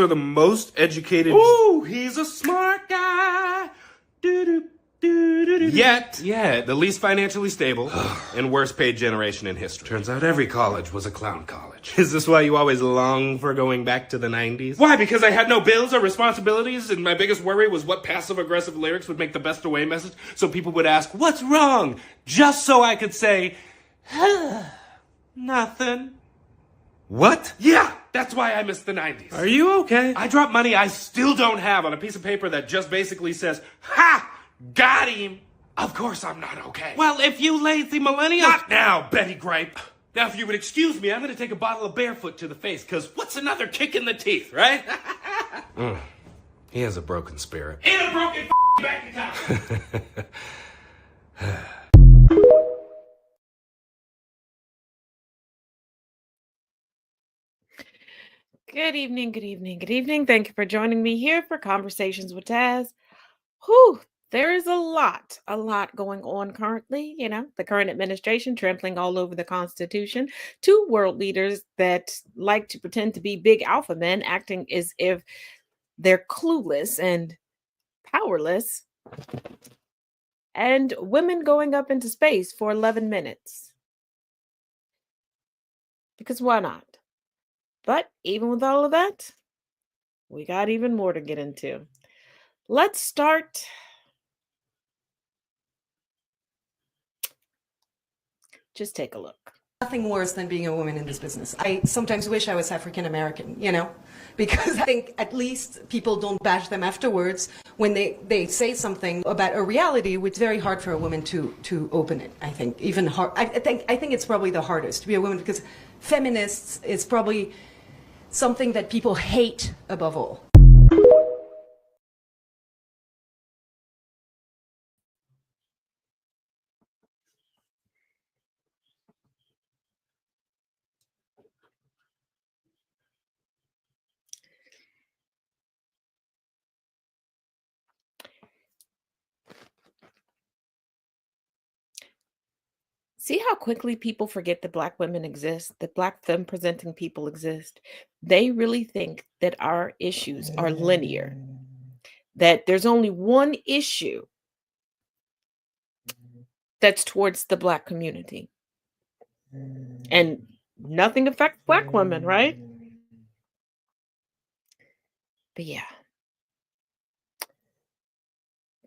are the most educated. Ooh, he's a smart guy. Yet, the least financially stable and worst paid generation in history. Turns out every college was a clown college. Is this why you always long for going back to the 90s? Why? Because I had no bills or responsibilities, and my biggest worry was what passive-aggressive lyrics would make the best away message, so people would ask, "What's wrong?" Just so I could say, nothing. What? Yeah, that's why I miss the 90s. Are you okay? I dropped money I still don't have on a piece of paper that just basically says, "Ha! Got him!" Of course I'm not okay. Well, if you lazy millennial. Not now, Betty Gripe. Now, if you would excuse me, I'm going to take a bottle of Barefoot to the face, because what's another kick in the teeth, right? He has a broken spirit. In a broken bank account. Good evening, good evening, good evening. Thank you for joining me here for Conversations with Taz. Whew, there is a lot going on currently. The current administration trampling all over the Constitution. Two world leaders that like to pretend to be big alpha men, acting as if they're clueless and powerless. And women going up into space for 11 minutes. Because why not? But even with all of that, we got even more to get into. Let's start. Just take a look. Nothing worse than being a woman in this business. I sometimes wish I was African American, because I think at least people don't bash them afterwards when they say something about a reality which is very hard for a woman to open it. I think even hard. I think it's probably the hardest to be a woman, because feminists is probably something that people hate above all. See how quickly people forget that Black women exist, that Black femme presenting people exist. They really think that our issues are linear, that there's only one issue that's towards the Black community. And nothing affects Black women, right? But yeah.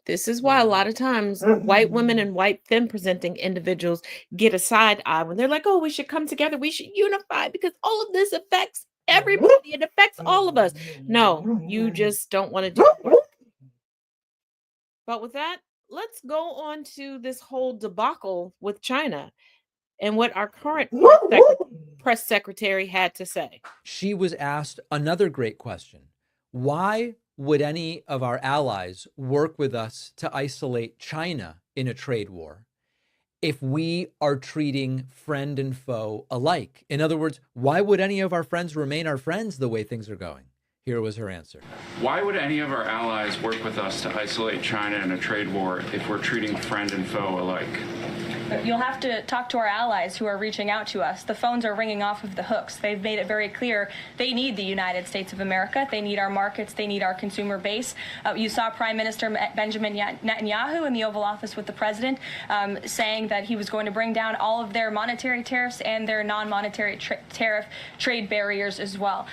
This is why a lot of times white women and white femme presenting individuals get a side eye when they're like, "Oh, we should come together. We should unify because all of this affects everybody. It affects all of us." No, you just don't want to do it. But with that, let's go on to this whole debacle with China and what our current press secretary had to say. She was asked another great question. Why would any of our allies work with us to isolate China in a trade war if we are treating friend and foe alike? In other words, why would any of our friends remain our friends the way things are going? Here was her answer. Why would any of our allies work with us to isolate China in a trade war if we're treating friend and foe alike? You'll have to talk to our allies who are reaching out to us. The phones are ringing off of the hooks. They've made it very clear they need the United States of America. They need our markets. They need our consumer base. You saw Prime Minister Benjamin Netanyahu in the Oval Office with the president saying that he was going to bring down all of their monetary tariffs and their non-monetary tariff trade barriers as well.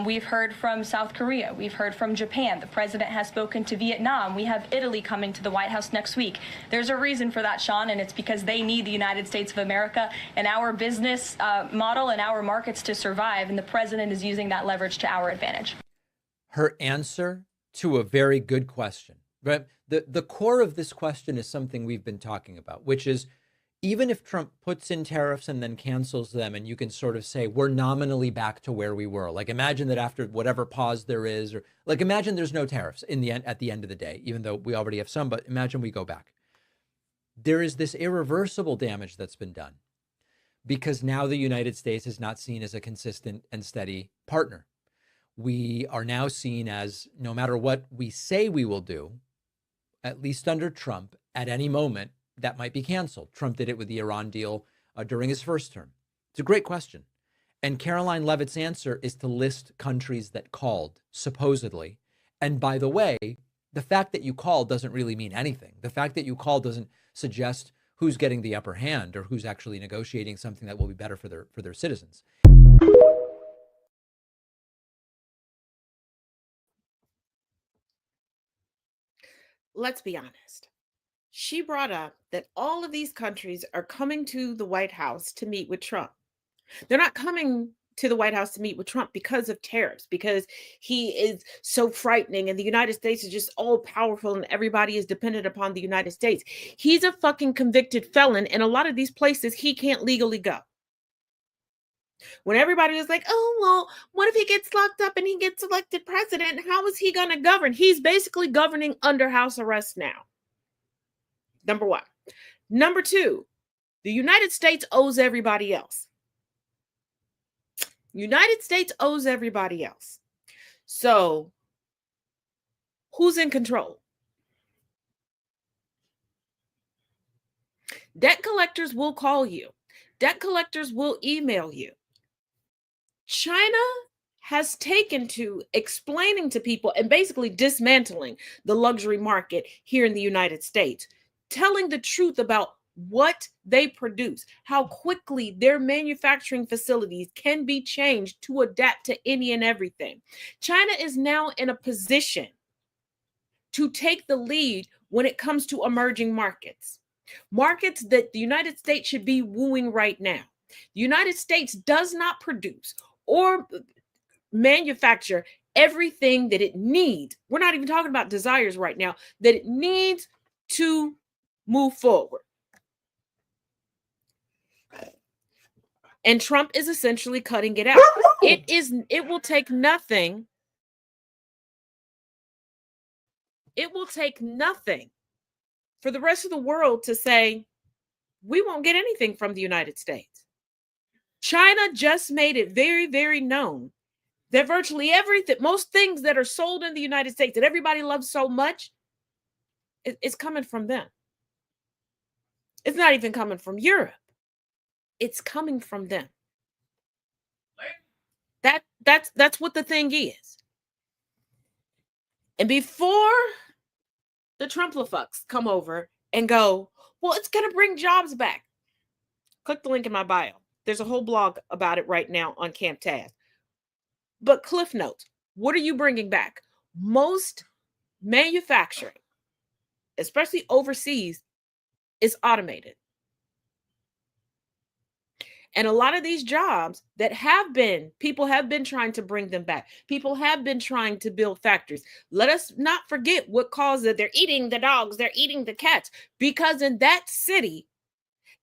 We've heard from South Korea. We've heard from Japan. The president has spoken to Vietnam. We have Italy coming to the White House next week. There's a reason for that, Sean, and it's because they need the United States of America and our business model and our markets to survive, and the president is using that leverage to our advantage. Her answer to a very good question. Right? The core of this question is something we've been talking about, which is even if Trump puts in tariffs and then cancels them, and you can sort of say we're nominally back to where we were. Like imagine that after whatever pause there is, or like imagine there's no tariffs in the end at the end of the day, even though we already have some, but imagine we go back. There is this irreversible damage that's been done because now the United States is not seen as a consistent and steady partner. We are now seen as, no matter what we say we will do, at least under Trump, at any moment, that might be canceled. Trump did it with the Iran deal during his first term. It's a great question. And Caroline Levitt's answer is to list countries that called, supposedly. And by the way, the fact that you called doesn't really mean anything. The fact that you called doesn't suggest who's getting the upper hand or who's actually negotiating something that will be better for their citizens. Let's be honest. She brought up that all of these countries are coming to the White House to meet with Trump. They're not coming to the White House to meet with Trump because of tariffs, because he is so frightening and the United States is just all powerful and everybody is dependent upon the United States. He's a fucking convicted felon, and a lot of these places he can't legally go. When everybody was like, oh, well, what if he gets locked up and he gets elected president? How is he going to govern? He's basically governing under house arrest now. Number one. Number two, the United States owes everybody else. United States owes everybody else. So who's in control? Debt collectors will call you. Debt collectors will email you. China has taken to explaining to people and basically dismantling the luxury market here in the United States, telling the truth about what they produce, how quickly their manufacturing facilities can be changed to adapt to any and everything. China is now in a position to take the lead when it comes to emerging markets, markets that the United States should be wooing right now. The United States does not produce or manufacture everything that it needs. We're not even talking about desires right now, that it needs to move forward. And Trump is essentially cutting it out. It will take nothing. It will take nothing for the rest of the world to say, we won't get anything from the United States. China just made it very, very known that virtually everything, most things that are sold in the United States that everybody loves so much, it's coming from them. It's not even coming from Europe. It's coming from them. That's what the thing is. And before the Trump-la-fucks come over and go, well, it's going to bring jobs back. Click the link in my bio. There's a whole blog about it right now on Camp Taz. But cliff notes, what are you bringing back? Most manufacturing, especially overseas, is automated. And a lot of these jobs that people have been trying to bring them back. People have been trying to build factories. Let us not forget what caused it. They're eating the dogs. They're eating the cats. Because in that city,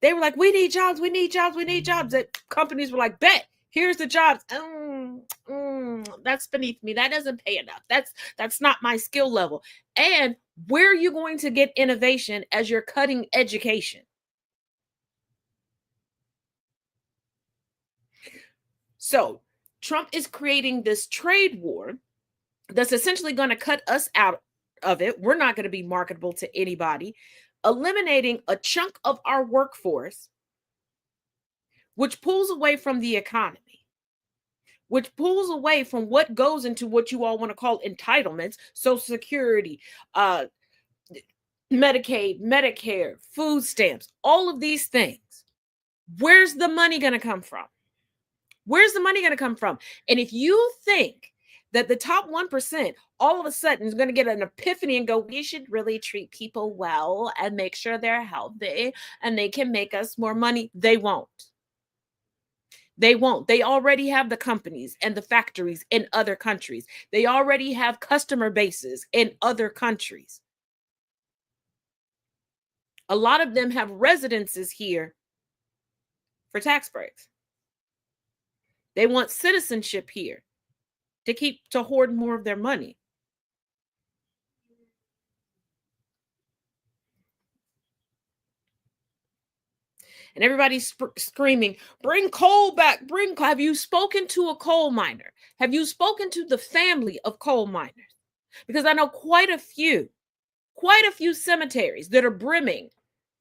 they were like, we need jobs. We need jobs. We need jobs. That companies were like, bet, here's the jobs. That's beneath me. That doesn't pay enough. That's not my skill level. And where are you going to get innovation as you're cutting education? So Trump is creating this trade war that's essentially going to cut us out of it. We're not going to be marketable to anybody, eliminating a chunk of our workforce, which pulls away from the economy, which pulls away from what goes into what you all want to call entitlements, Social Security, Medicaid, Medicare, food stamps, all of these things. Where's the money going to come from? Where's the money going to come from? And if you think that the top 1% all of a sudden is going to get an epiphany and go, we should really treat people well and make sure they're healthy and they can make us more money, they won't. They won't. They already have the companies and the factories in other countries. They already have customer bases in other countries. A lot of them have residences here for tax breaks. They want citizenship here to hoard more of their money. And everybody's screaming, bring coal back, bring coal. Have you spoken to a coal miner? Have you spoken to the family of coal miners? Because I know quite a few cemeteries that are brimming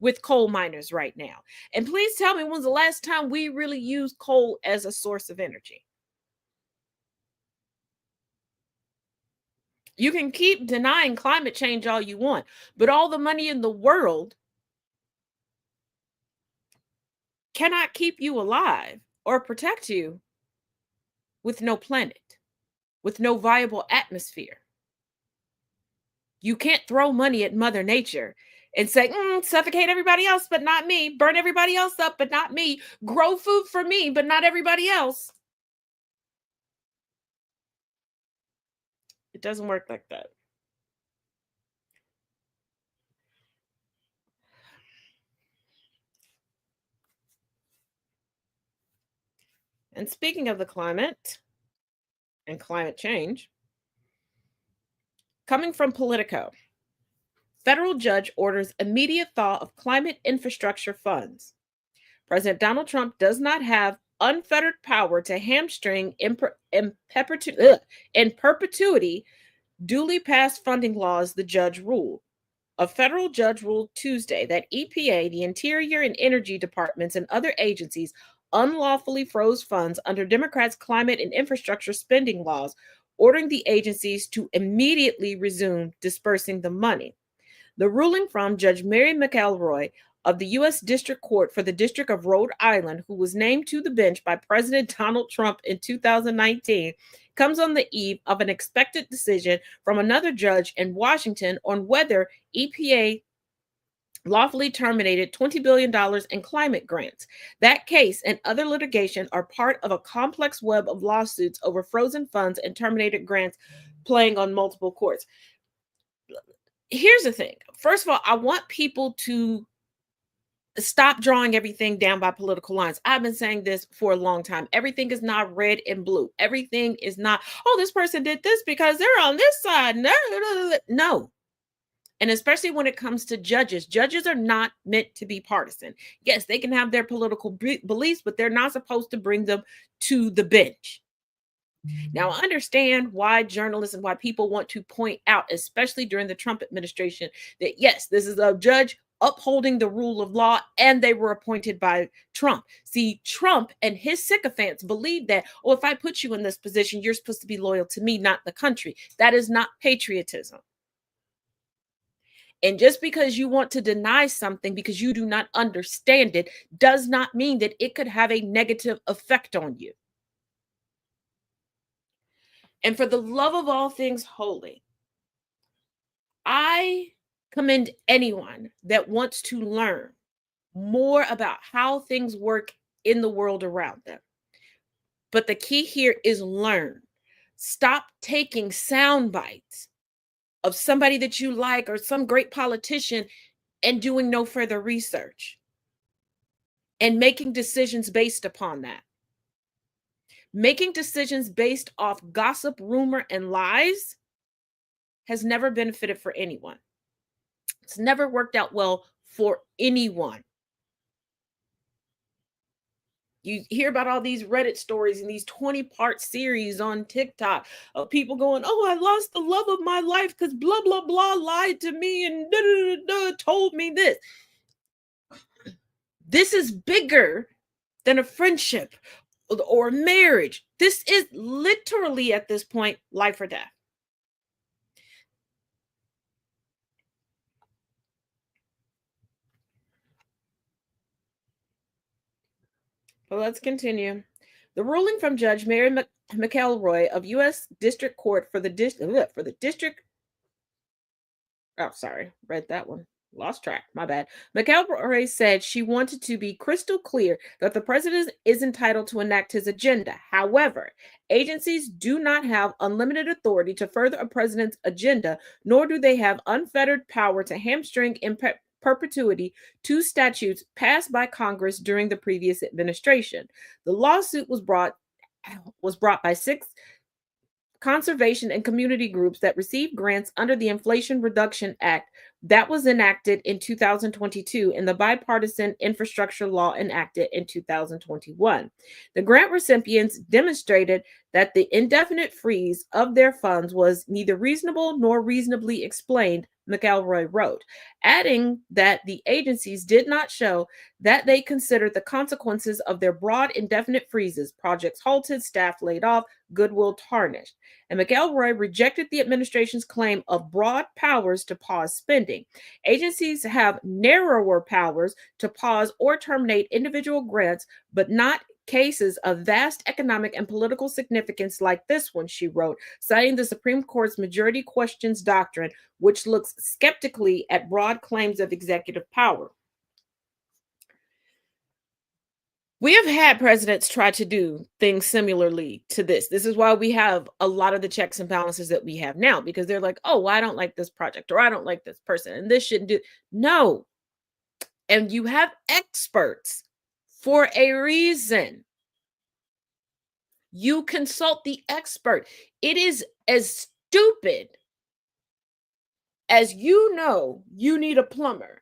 with coal miners right now. And please tell me, when's the last time we really used coal as a source of energy? You can keep denying climate change all you want, but all the money in the world cannot keep you alive or protect you with no planet, with no viable atmosphere. You can't throw money at Mother Nature and say, suffocate everybody else, but not me. Burn everybody else up, but not me. Grow food for me, but not everybody else. It doesn't work like that. And speaking of the climate and climate change, coming from Politico, federal judge orders immediate thaw of climate infrastructure funds. President Donald Trump does not have unfettered power to hamstring in perpetuity duly passed funding laws, the judge ruled. A federal judge ruled Tuesday that EPA, the Interior and Energy Departments, and other agencies unlawfully froze funds under Democrats' climate and infrastructure spending laws, ordering the agencies to immediately resume dispersing the money. The ruling from Judge Mary McElroy of the U.S. District Court for the District of Rhode Island, who was named to the bench by President Donald Trump in 2019, comes on the eve of an expected decision from another judge in Washington on whether EPA lawfully terminated $20 billion in climate grants. That case and other litigation are part of a complex web of lawsuits over frozen funds and terminated grants playing on multiple courts. Here's the thing. First of all, I want people to stop drawing everything down by political lines. I've been saying this for a long time. Everything is not red and blue. Everything is not, this person did this because they're on this side. No. And especially when it comes to judges, judges are not meant to be partisan. Yes, they can have their political beliefs, but they're not supposed to bring them to the bench. Now, I understand why journalists and why people want to point out, especially during the Trump administration, that yes, this is a judge upholding the rule of law, and they were appointed by Trump. See, Trump and his sycophants believe that, if I put you in this position, you're supposed to be loyal to me, not the country. That is not patriotism. And just because you want to deny something because you do not understand it does not mean that it could have a negative effect on you. And for the love of all things holy, I commend anyone that wants to learn more about how things work in the world around them. But the key here is learn. Stop taking sound bites of somebody that you like or some great politician and doing no further research and making decisions based upon that. Making decisions based off gossip, rumor, and lies has never benefited for anyone. It's never worked out well for anyone. You hear about all these Reddit stories and these 20-part series on TikTok of people going, I lost the love of my life because blah, blah, blah lied to me and told me this. This is bigger than a friendship or marriage. This is literally at this point life or death. But let's continue. The ruling from Judge Mary McElroy of U.S. District Court for the district. Oh, sorry, read that one. Lost track. My bad. McElroy said she wanted to be crystal clear that the president is entitled to enact his agenda. However, agencies do not have unlimited authority to further a president's agenda, nor do they have unfettered power to hamstring in perpetuity two statutes passed by Congress during the previous administration. The lawsuit was brought by 6 conservation and community groups that received grants under the Inflation Reduction Act that was enacted in 2022 and the bipartisan infrastructure law enacted in 2021. The grant recipients demonstrated that the indefinite freeze of their funds was neither reasonable nor reasonably explained McElroy wrote, adding that the agencies did not show that they considered the consequences of their broad indefinite freezes, projects halted, staff laid off, goodwill tarnished. And McElroy rejected the administration's claim of broad powers to pause spending. Agencies have narrower powers to pause or terminate individual grants, but not cases of vast economic and political significance like this one, she wrote, citing the Supreme Court's majority questions doctrine, which looks skeptically at broad claims of executive power. We have had presidents try to do things similarly to this. This is why we have a lot of the checks and balances that we have now, because they're like, oh, well, I don't like this project, or I don't like this person, and this shouldn't do. No. And you have experts for a reason. You consult the expert. It is as stupid as you need a plumber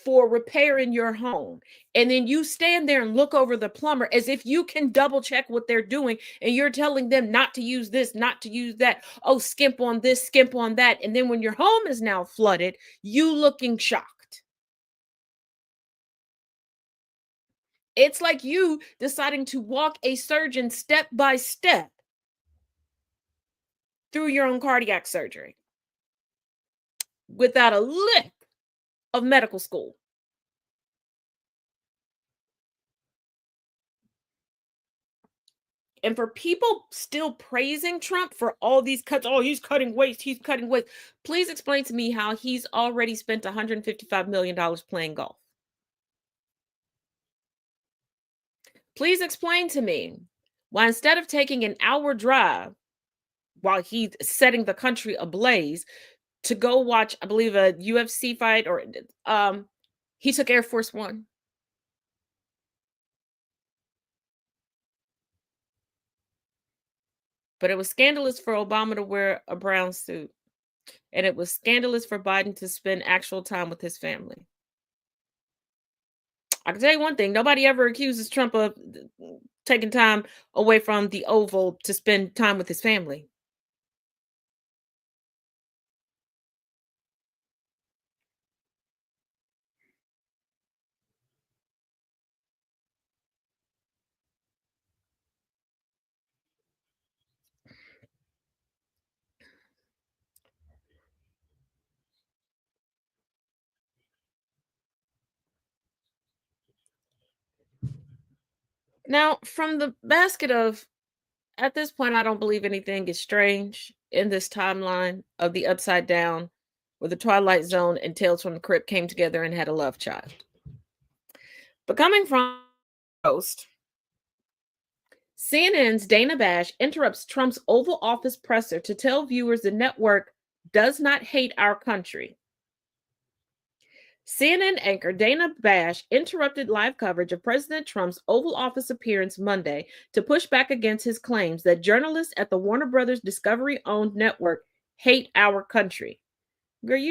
for repairing your home, and then you stand there and look over the plumber as if you can double check what they're doing, and you're telling them not to use this, not to use that. Oh, skimp on this, skimp on that. And then when your home is now flooded, you looking shocked. It's like you deciding to walk a surgeon step by step through your own cardiac surgery without a lick of medical school. And for people still praising Trump for all these cuts, oh, he's cutting waste, please explain to me how he's already spent $155 million playing golf. Please explain to me why, instead of taking an hour drive while he's setting the country ablaze to go watch, I believe, a UFC fight, or he took Air Force One. But it was scandalous for Obama to wear a brown suit. And it was scandalous for Biden to spend actual time with his family. I can tell you one thing, nobody ever accuses Trump of taking time away from the Oval to spend time with his family. Now, from the basket of, at this point, I don't believe anything is strange in this timeline of the Upside Down, where the Twilight Zone and Tales from the Crypt came together and had a love child. But coming from host, CNN's Dana Bash interrupts Trump's Oval Office presser to tell viewers the network does not hate our country. CNN anchor Dana Bash interrupted live coverage of President Trump's Oval Office appearance Monday to push back against his claims that journalists at the Warner Brothers Discovery-owned network hate our country. Girl,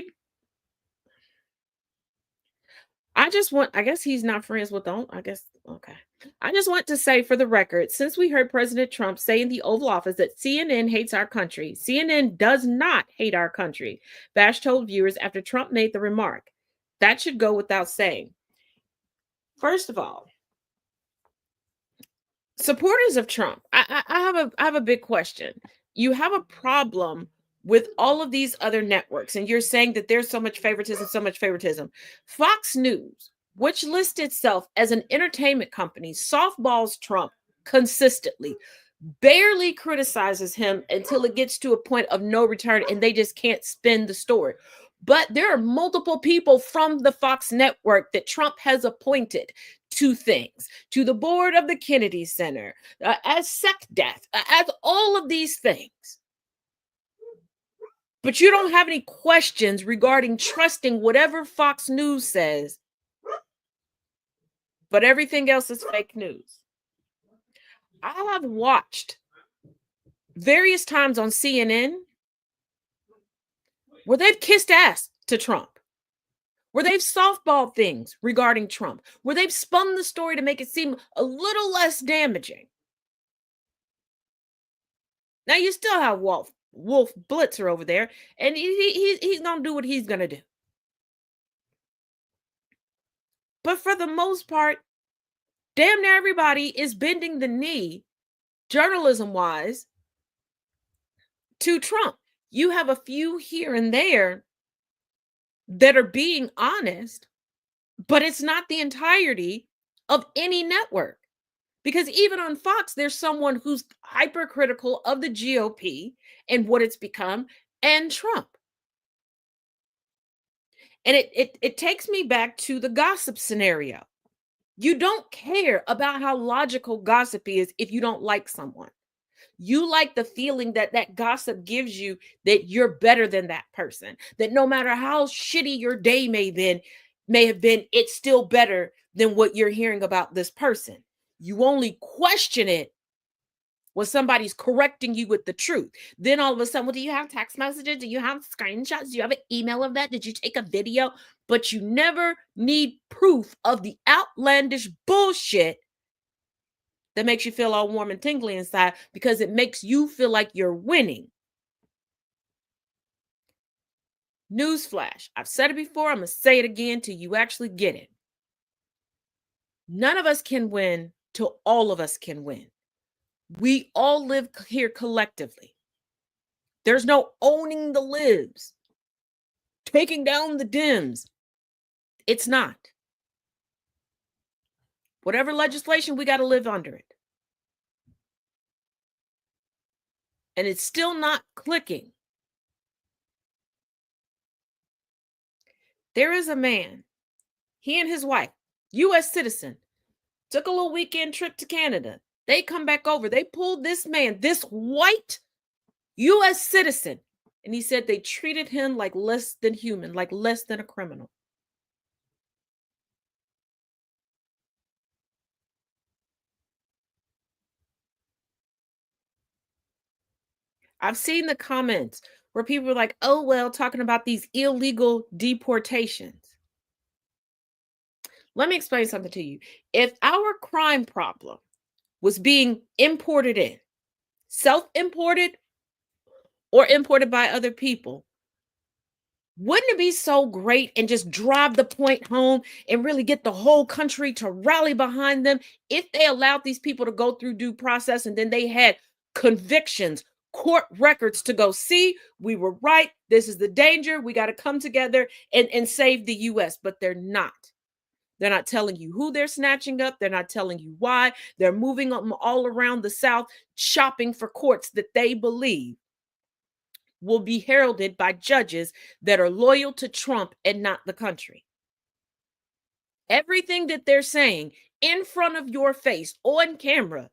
I guess he's not friends with them. Okay. I just want to say, for the record, since we heard President Trump say in the Oval Office that CNN hates our country, CNN does not hate our country, Bash told viewers after Trump made the remark. That should go without saying. First of all, supporters of Trump, I have a big question. You have a problem with all of these other networks, and you're saying that there's so much favoritism. Fox News, which lists itself as an entertainment company, softballs Trump consistently, barely criticizes him until it gets to a point of no return and they just can't spin the story. But there are multiple people from the Fox network that Trump has appointed to things, to the board of the Kennedy Center, as SecDef, as all of these things. But you don't have any questions regarding trusting whatever Fox News says, but everything else is fake news. I have watched various times on CNN where they've kissed ass to Trump, where they've softballed things regarding Trump, where they've spun the story to make it seem a little less damaging. Now, you still have Walt Wolf Blitzer over there, and he's gonna do what he's gonna do. But for the most part, damn near everybody is bending the knee, journalism-wise, to Trump. You have a few here and there that are being honest, but it's not the entirety of any network. Because even on Fox, there's someone who's hypercritical of the GOP and what it's become and Trump. And it takes me back to the gossip scenario. You don't care about how logical gossip is if you don't like someone. You like the feeling that that gossip gives you that you're better than that person, that no matter how shitty your day may have been, it's still better than what you're hearing about this person. You only question it when somebody's correcting you with the truth. Then all of a sudden, well, do you have text messages? Do you have screenshots? Do you have an email of that? Did you take a video? But you never need proof of the outlandish bullshit that makes you feel all warm and tingly inside, because it makes you feel like you're winning. Newsflash. I've said it before. I'm going to say it again till you actually get it. None of us can win till all of us can win. We all live here collectively. There's no owning the libs, taking down the Dems. It's not. Whatever legislation, we got to live under it. And it's still not clicking. There is a man, he and his wife, U.S. citizen, took a little weekend trip to Canada. They come back over. They pulled this man, this white U.S. citizen, and he said they treated him like less than human, like less than a criminal. I've seen the comments where people are like, oh, well, talking about these illegal deportations. Let me explain something to you. If our crime problem was being imported in, self-imported or imported by other people, wouldn't it be so great and just drive the point home and really get the whole country to rally behind them if they allowed these people to go through due process and then they had convictions, court records to go, see, we were right. This is the danger. We got to come together and save the U.S. But they're not. They're not telling you who they're snatching up. They're not telling you why. They're moving them all around the South, shopping for courts that they believe will be heralded by judges that are loyal to Trump and not the country. Everything that they're saying in front of your face on camera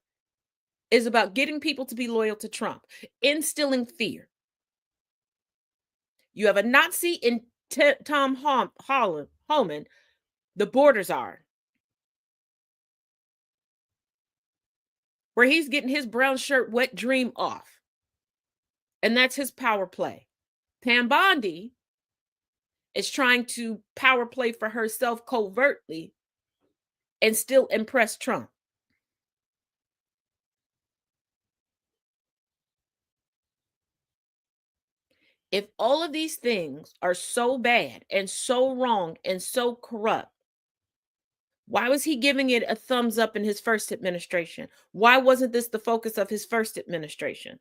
is about getting people to be loyal to Trump, instilling fear. You have a Nazi in Tom Homan. The Borders are, where he's getting his brown shirt wet dream off. And that's his power play. Pam Bondi is trying to power play for herself covertly and still impress Trump. If all of these things are so bad and so wrong and so corrupt, why was he giving it a thumbs up in his first administration? Why wasn't this the focus of his first administration?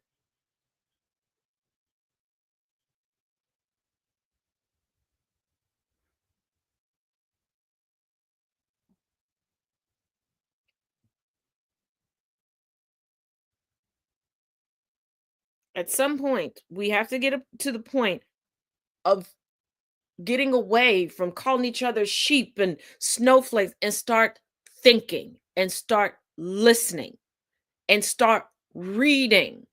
At some point, we have to get to the point of getting away from calling each other sheep and snowflakes and start thinking and start listening and start reading.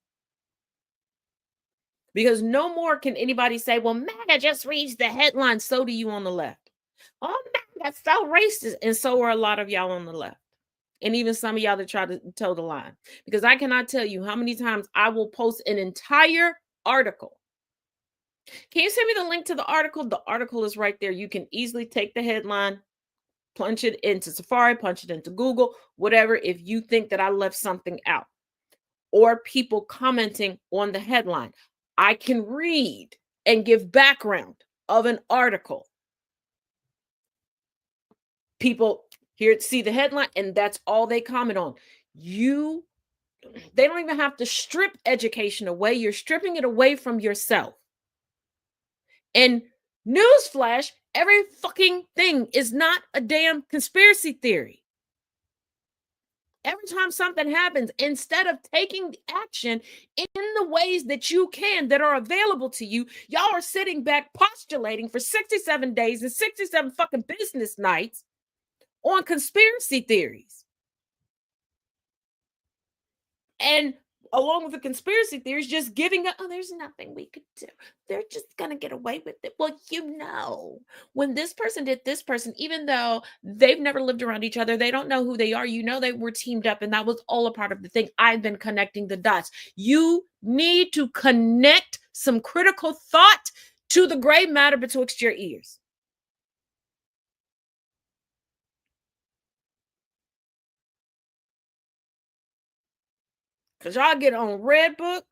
Because no more can anybody say, well, MAGA just reads the headlines. So do you on the left. Oh, MAGA's so racist. And so are a lot of y'all on the left. And even some of y'all that try to toe the line. Because I cannot tell you how many times I will post an entire article. Can you send me the link to the article? The article is right there. You can easily take the headline, punch it into Safari, punch it into Google, whatever, if you think that I left something out. Or people commenting on the headline. I can read and give background of an article. People here see the headline and that's all they comment on. They don't even have to strip education away. You're stripping it away from yourself. And newsflash, every fucking thing is not a damn conspiracy theory. Every time something happens, instead of taking action in the ways that you can, that are available to you, y'all are sitting back postulating for 67 days and 67 fucking business nights on conspiracy theories. And along with the conspiracy theories, just giving up, oh, there's nothing we could do. They're just going to get away with it. Well, when this person did this person, even though they've never lived around each other, they don't know who they are, they were teamed up, and that was all a part of the thing. I've been connecting the dots. You need to connect some critical thought to the gray matter betwixt your ears. Because y'all get on Red Note,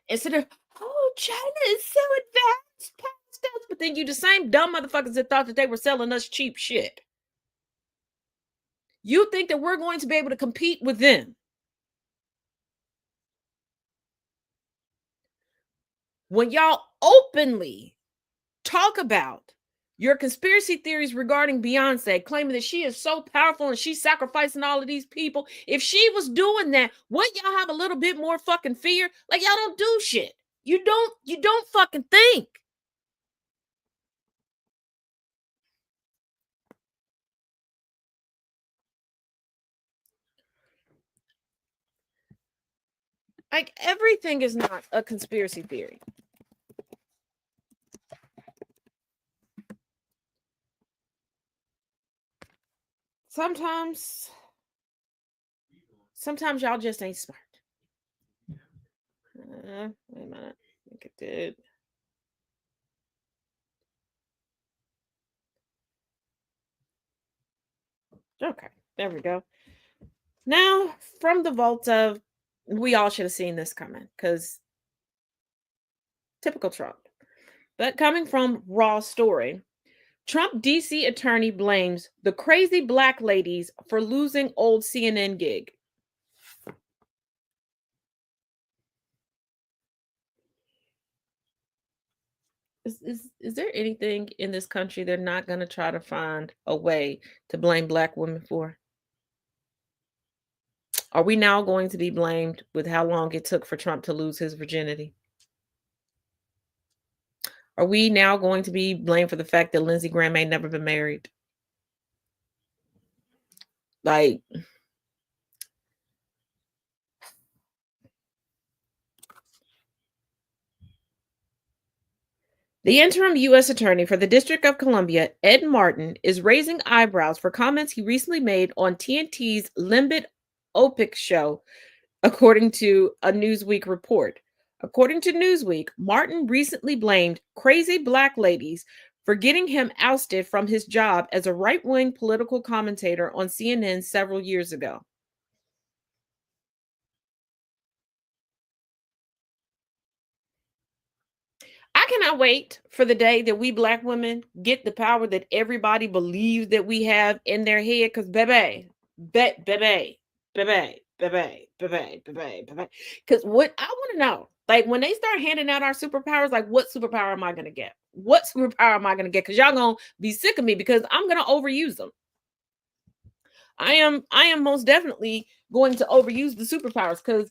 instead of, oh, China is so advanced past us. But then you the same dumb motherfuckers that thought that they were selling us cheap shit. You think that we're going to be able to compete with them. When y'all openly talk about your conspiracy theories regarding Beyonce, claiming that she is so powerful and she's sacrificing all of these people. If she was doing that, wouldn't y'all have a little bit more fucking fear? Like, y'all don't do shit. You don't fucking think. Like, everything is not a conspiracy theory. Sometimes y'all just ain't smart. Wait a minute. I think it did. Okay, there we go. Now, from the vault of, we all should have seen this coming, because typical Trump. But coming from Raw Story, Trump DC attorney blames the crazy black ladies for losing old CNN gig. Is there anything in this country they're not going to try to find a way to blame black women for? Are we now going to be blamed with how long it took for Trump to lose his virginity? Are we now going to be blamed for the fact that Lindsey Graham ain't never been married? Like, the interim U.S. Attorney for the District of Columbia, Ed Martin, is raising eyebrows for comments he recently made on TNT's Limbit Opic show, according to a Newsweek report. According to Newsweek, Martin recently blamed crazy black ladies for getting him ousted from his job as a right-wing political commentator on CNN several years ago. I cannot wait for the day that we black women get the power that everybody believes that we have in their head. Because baby. Because what I want to know, like, when they start handing out our superpowers, like, what superpower am I going to get? What superpower am I going to get? Because y'all going to be sick of me because I'm going to overuse them. I am most definitely going to overuse the superpowers because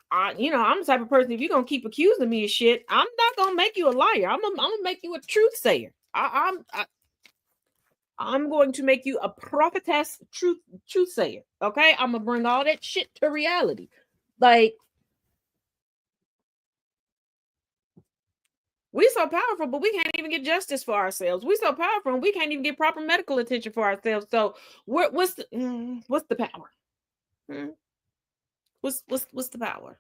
I'm the type of person, if you're gonna keep accusing me of shit, I'm not gonna make you a liar. I'm gonna make you a truth sayer. I'm going to make you a prophetess, truth sayer. Okay, I'm gonna bring all that shit to reality. Like, we so powerful, but we can't even get justice for ourselves. We so powerful, and we can't even get proper medical attention for ourselves. So, what's the power? What's the power?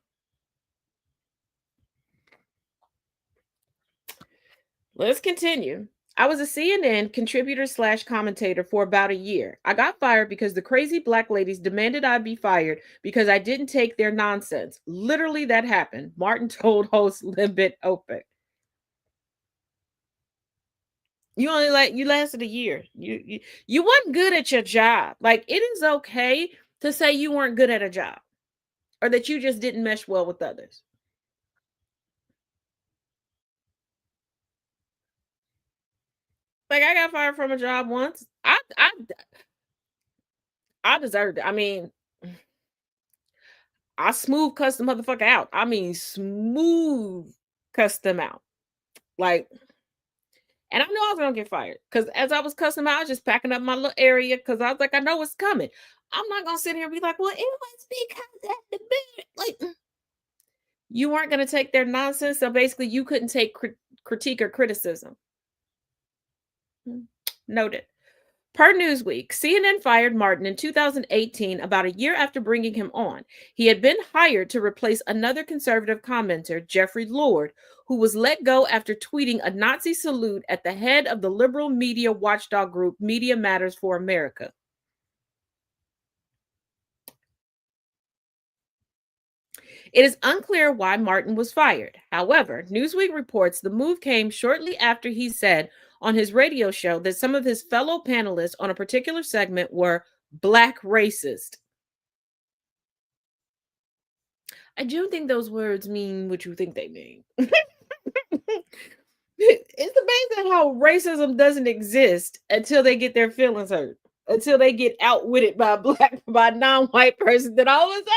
Let's continue. I was a CNN contributor slash commentator for about a year. I got fired because the crazy black ladies demanded I be fired because I didn't take their nonsense. Literally, that happened. Martin told host Limbit Open. You lasted a year. You weren't good at your job. Like, it is okay to say you weren't good at a job or that you just didn't mesh well with others. Like, I got fired from a job once. I deserved it. I mean, I smooth cussed the motherfucker out. I mean, smooth cussed them out. Like, and I knew I was gonna get fired because as I was cussing them out, I was just packing up my little area because I was like, I know what's coming. I'm not gonna sit here and be like, well, it was because at the like you weren't gonna take their nonsense. So basically, you couldn't take critique or criticism. Noted. Per Newsweek, CNN fired Martin in 2018, about a year after bringing him on. He had been hired to replace another conservative commenter, Jeffrey Lord, who was let go after tweeting a Nazi salute at the head of the liberal media watchdog group Media Matters for America. It is unclear why Martin was fired. However, Newsweek reports the move came shortly after he said on his radio show that some of his fellow panelists on a particular segment were black racist. I don't think those words mean what you think they mean. It's amazing how racism doesn't exist until they get their feelings hurt, until they get outwitted by a non-white person. Then all of a sudden,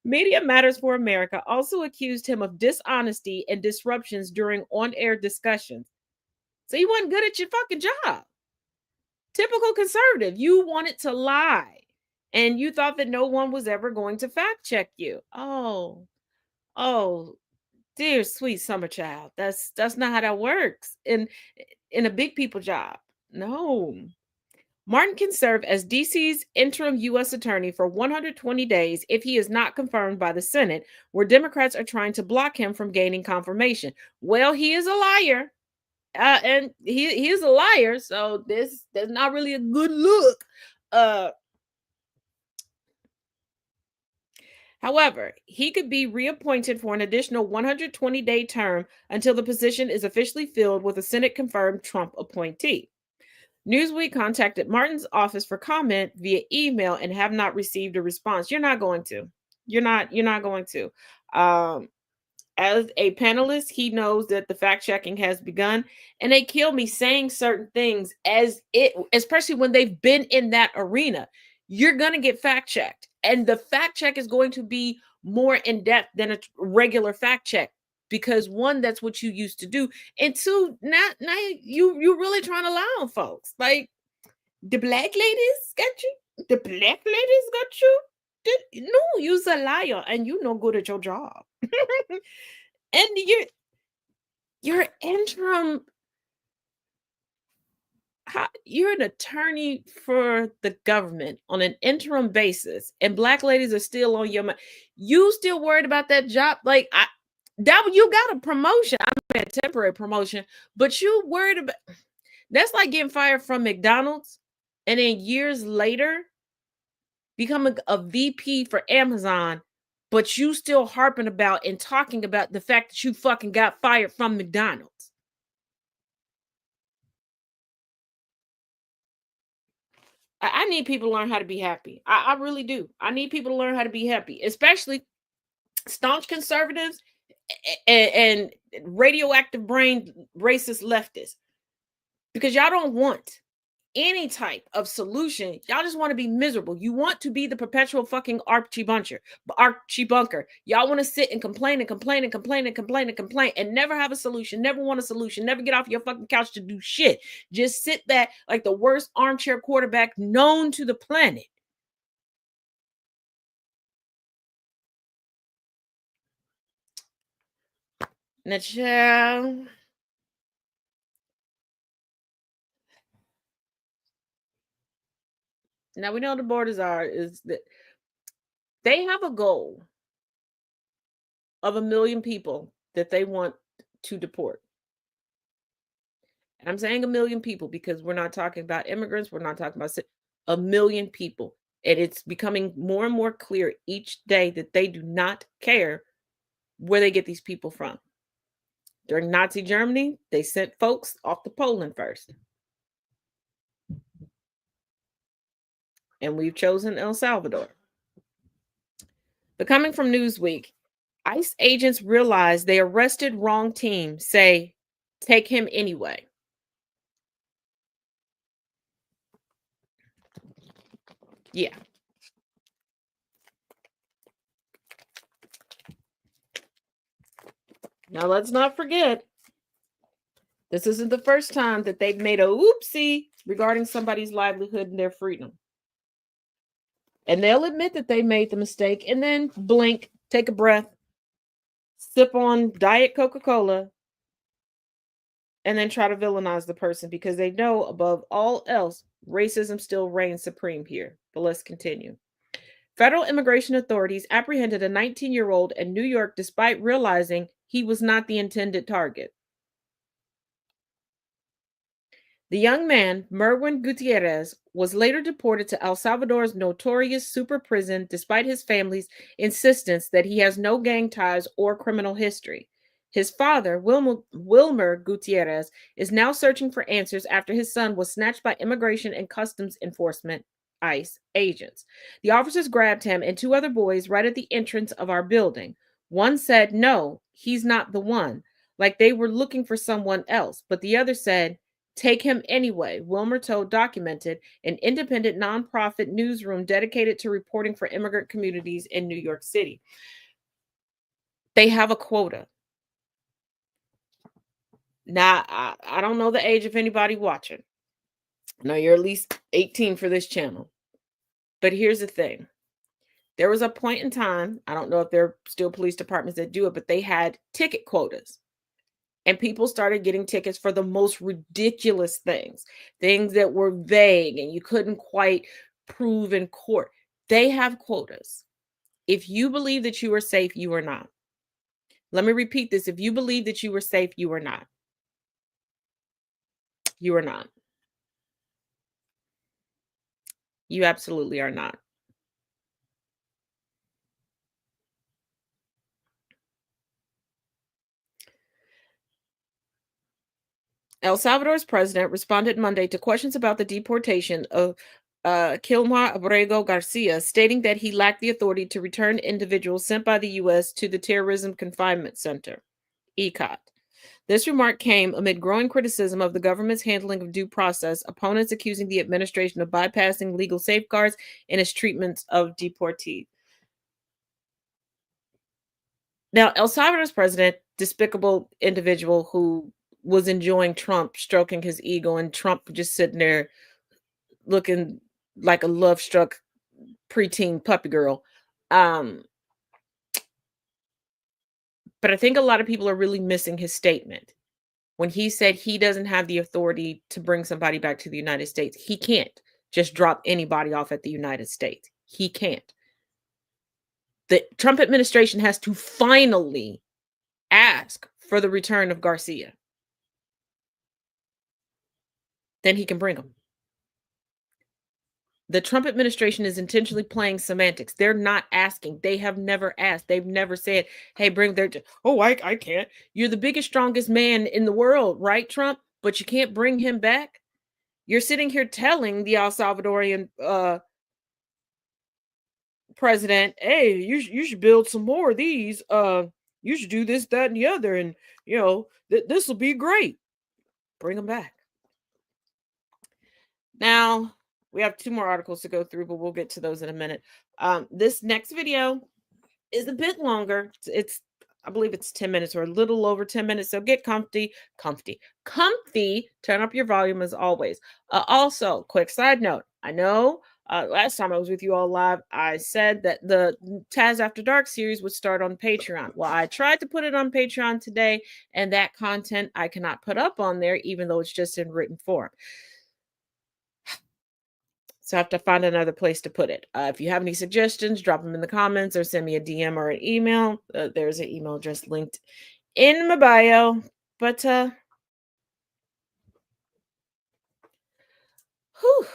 Media Matters for America also accused him of dishonesty and disruptions during on-air discussions. So you weren't good at your fucking job. Typical conservative. You wanted to lie. And you thought that no one was ever going to fact check you. Oh, dear sweet summer child. That's not how that works in a big people job. No. Martin can serve as DC's interim U.S. attorney for 120 days if he is not confirmed by the Senate, where Democrats are trying to block him from gaining confirmation. Well, he is a liar, and he is a liar, so that's not really a good look. However, he could be reappointed for an additional 120-day term until the position is officially filled with a Senate-confirmed Trump appointee. Newsweek contacted Martin's office for comment via email and have not received a response. You're not going to. You're not going to. As a panelist, he knows that the fact checking has begun, and they kill me saying certain things especially when they've been in that arena. You're going to get fact checked, and the fact check is going to be more in depth than a regular fact check. Because one, that's what you used to do, and two, now you really trying to lie on folks. Like, the black ladies got you. The black ladies got you. No, you's a liar, and you no good at your job. And you're interim. You're an attorney for the government on an interim basis, and black ladies are still on your mind. You still worried about that job? Like, you got a promotion. I mean, a temporary promotion, but you worried about that's like getting fired from McDonald's and then years later becoming a VP for Amazon, but you still harping about and talking about the fact that you fucking got fired from McDonald's. I need people to learn how to be happy. I really do. I need people to learn how to be happy, especially staunch conservatives and radioactive brain racist leftists, because y'all don't want any type of solution. Y'all just want to be miserable. You want to be the perpetual fucking Archie Bunker. Y'all want to sit and complain and complain and complain and complain and complain and never have a solution, never want a solution, never get off your fucking couch to do shit. Just sit back like the worst armchair quarterback known to the planet. Now, child, now we know the borders is that they have a goal of 1 million people that they want to deport. And I'm saying 1 million people because we're not talking about immigrants. We're not talking about 1 million people. And it's becoming more and more clear each day that they do not care where they get these people from. During Nazi Germany, they sent folks off to Poland first. And we've chosen El Salvador. But coming from Newsweek, ICE agents realize they arrested wrong team, say, take him anyway. Yeah. Now, let's not forget, this isn't the first time that they've made a oopsie regarding somebody's livelihood and their freedom. And they'll admit that they made the mistake and then blink, take a breath, sip on Diet Coca-Cola, and then try to villainize the person because they know above all else, racism still reigns supreme here. But let's continue. Federal immigration authorities apprehended a 19-year-old in New York despite realizing he was not the intended target. The young man, Merwin Gutierrez, was later deported to El Salvador's notorious super prison despite his family's insistence that he has no gang ties or criminal history. His father, Wilmer Gutierrez, is now searching for answers after his son was snatched by Immigration and Customs Enforcement ICE agents. The officers grabbed him and 2 other boys right at the entrance of our building. One said, "No, he's not the one," like they were looking for someone else, but the other said, "Take him anyway," Wilmer told Documented, an independent nonprofit newsroom dedicated to reporting for immigrant communities in New York City. They have a quota. Now, I don't know the age of anybody watching. Now, you're at least 18 for this channel. But here's the thing. There was a point in time, I don't know if there are still police departments that do it, but they had ticket quotas. And people started getting tickets for the most ridiculous things that were vague and you couldn't quite prove in court. They have quotas. If you believe that you are safe, you are not. Let me repeat this. If you believe that you are safe, you are not. You are not. You absolutely are not. El Salvador's president responded Monday to questions about the deportation of Kilmar Abrego Garcia, stating that he lacked the authority to return individuals sent by the U.S. to the Terrorism Confinement Center, ECOT. This remark came amid growing criticism of the government's handling of due process, opponents accusing the administration of bypassing legal safeguards in its treatment of deportees. Now, El Salvador's president, despicable individual who was enjoying Trump stroking his ego and Trump just sitting there looking like a love-struck preteen puppy girl. But I think a lot of people are really missing his statement. When he said he doesn't have the authority to bring somebody back to the United States, he can't just drop anybody off at the United States. He can't. The Trump administration has to finally ask for the return of Garcia. Then he can bring them. The Trump administration is intentionally playing semantics. They're not asking. They have never asked. They've never said, hey, bring their, I can't. You're the biggest, strongest man in the world, right, Trump? But you can't bring him back? You're sitting here telling the El Salvadorian president, hey, you should build some more of these. You should do this, that, and the other. And, this will be great. Bring them back. Now, we have 2 more articles to go through, but we'll get to those in a minute. This next video is a bit longer. I believe it's 10 minutes or a little over 10 minutes. So get comfy. Turn up your volume as always. Also, quick side note. I know last time I was with you all live, I said that the Taz After Dark series would start on Patreon. Well, I tried to put it on Patreon today, and that content I cannot put up on there, even though it's just in written form. So I have to find another place to put it. If you have any suggestions, drop them in the comments or send me a DM or an email. There's an email address linked in my bio. But whew,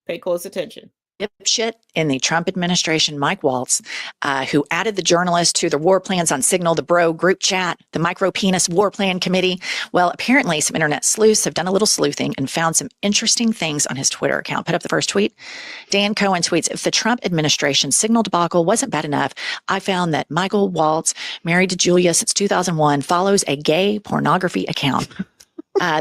pay close attention. Dipshit in the Trump administration, Mike Waltz, who added the journalist to the war plans on Signal, the Bro group chat, the Micro Penis War Plan Committee. Well, apparently some internet sleuths have done a little sleuthing and found some interesting things on his Twitter account. Put up the first tweet. Dan Cohen tweets, if the Trump administration Signal debacle wasn't bad enough, I found that Michael Waltz, married to Julia since 2001, follows a gay pornography account.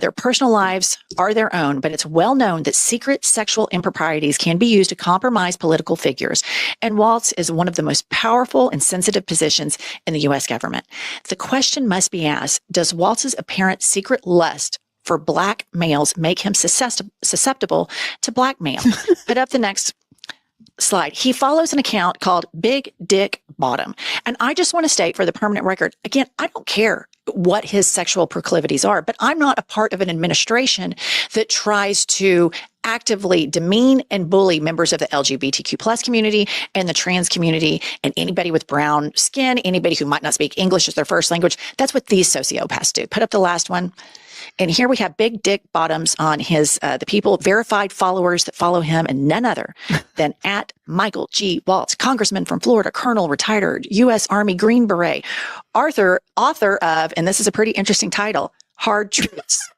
Their personal lives are their own, but it's well known that secret sexual improprieties can be used to compromise political figures. And Waltz is one of the most powerful and sensitive positions in the U.S. government. The question must be asked, does Waltz's apparent secret lust for black males make him susceptible to blackmail? Put up the next slide. He follows an account called Big Dick Bottom. And I just want to state for the permanent record, again, I don't care what his sexual proclivities are, but I'm not a part of an administration that tries to actively demean and bully members of the LGBTQ plus community and the trans community and anybody with brown skin, anybody who might not speak English as their first language. That's what these sociopaths do. Put up the last one. And here we have Big Dick Bottoms on his, the people, verified followers that follow him, and none other than at Michael G. Waltz, congressman from Florida, colonel, retired, U.S. Army Green Beret, author of, and this is a pretty interesting title, Hard Truths.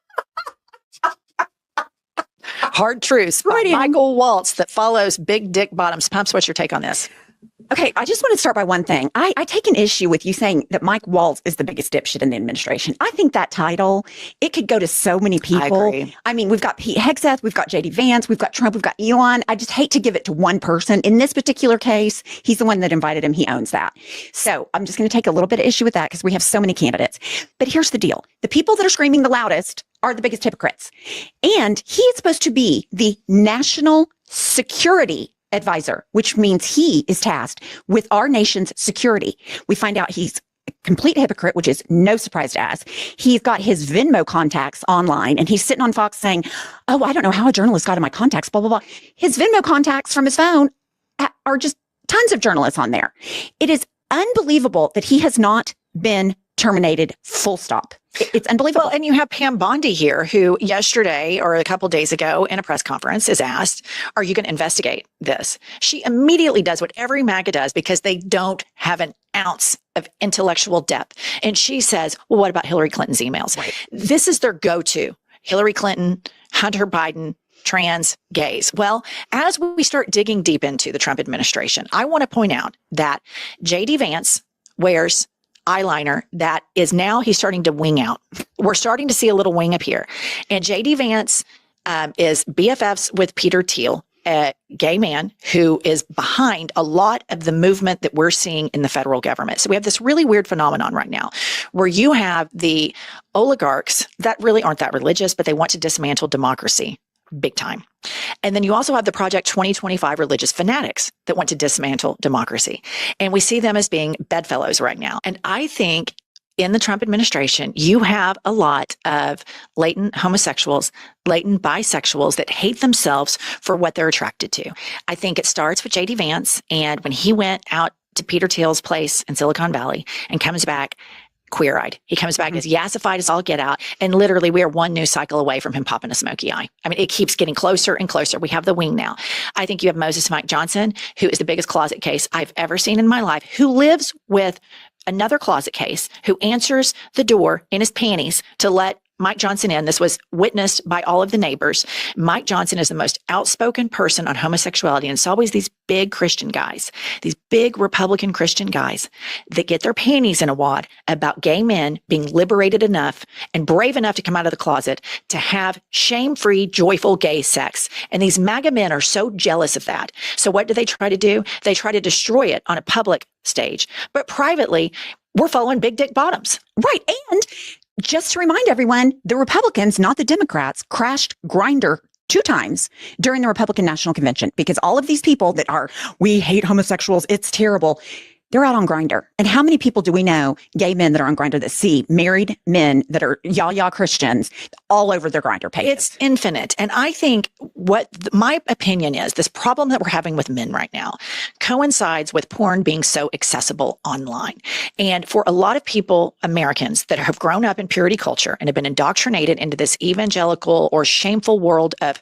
Hard Truths by Michael Waltz that follows Big Dick Bottoms. Pumps, what's your take on this? Okay, I just want to start by one thing. I take an issue with you saying that Mike Waltz is the biggest dipshit in the administration. I think that title, it could go to so many people. I agree. I mean, we've got Pete Hegseth, we've got JD Vance, we've got Trump, we've got Elon. I just hate to give it to one person. In this particular case, he's the one that invited him. He owns that. So I'm just going to take a little bit of issue with that because we have so many candidates. But here's the deal. The people that are screaming the loudest are the biggest hypocrites. And he is supposed to be the national security advisor, which means he is tasked with our nation's security. We find out he's a complete hypocrite, which is no surprise to us. He's got his Venmo contacts online and he's sitting on Fox saying, oh, I don't know how a journalist got in my contacts, blah, blah, blah. His Venmo contacts from his phone are just tons of journalists on there. It is unbelievable that he has not been terminated, full stop. It's unbelievable. Well, and you have Pam Bondi here, who yesterday or a couple days ago in a press conference is asked, are you going to investigate this? She immediately does what every MAGA does because they don't have an ounce of intellectual depth. And she says, well, what about Hillary Clinton's emails? Right. This is their go-to. Hillary Clinton, Hunter Biden, trans, gays. Well, as we start digging deep into the Trump administration, I want to point out that JD Vance wears eyeliner that is now he's starting to wing out. We're starting to see a little wing up here. And JD Vance is BFFs with Peter Thiel, a gay man who is behind a lot of the movement that we're seeing in the federal government. So we have this really weird phenomenon right now where you have the oligarchs that really aren't that religious, but they want to dismantle democracy big time. And then you also have the Project 2025 religious fanatics that want to dismantle democracy. And we see them as being bedfellows right now. And I think in the Trump administration, you have a lot of latent homosexuals, latent bisexuals that hate themselves for what they're attracted to. I think it starts with JD Vance. And when he went out to Peter Thiel's place in Silicon Valley and comes back queer-eyed. He comes back as yassified as all get out. And literally, we are one news cycle away from him popping a smoky eye. I mean, it keeps getting closer and closer. We have the wing now. I think you have Moses Mike Johnson, who is the biggest closet case I've ever seen in my life, who lives with another closet case, who answers the door in his panties to let Mike Johnson in. This was witnessed by all of the neighbors. Mike Johnson is the most outspoken person on homosexuality. And it's always these big Christian guys, these big Republican Christian guys that get their panties in a wad about gay men being liberated enough and brave enough to come out of the closet to have shame-free, joyful gay sex. And these MAGA men are so jealous of that. So what do? They try to destroy it on a public stage. But privately, we're following Big Dick Bottoms. Right. And just to remind everyone, the Republicans, not the Democrats, crashed Grindr 2 times during the Republican National Convention because all of these people that are, we hate homosexuals, it's terrible. They're out on Grindr. And how many people do we know, gay men that are on Grindr, that see married men that are yah Christians all over their Grindr pages? It's infinite. And I think my opinion is this problem that we're having with men right now coincides with porn being so accessible online. And for a lot of people, Americans that have grown up in purity culture and have been indoctrinated into this evangelical or shameful world of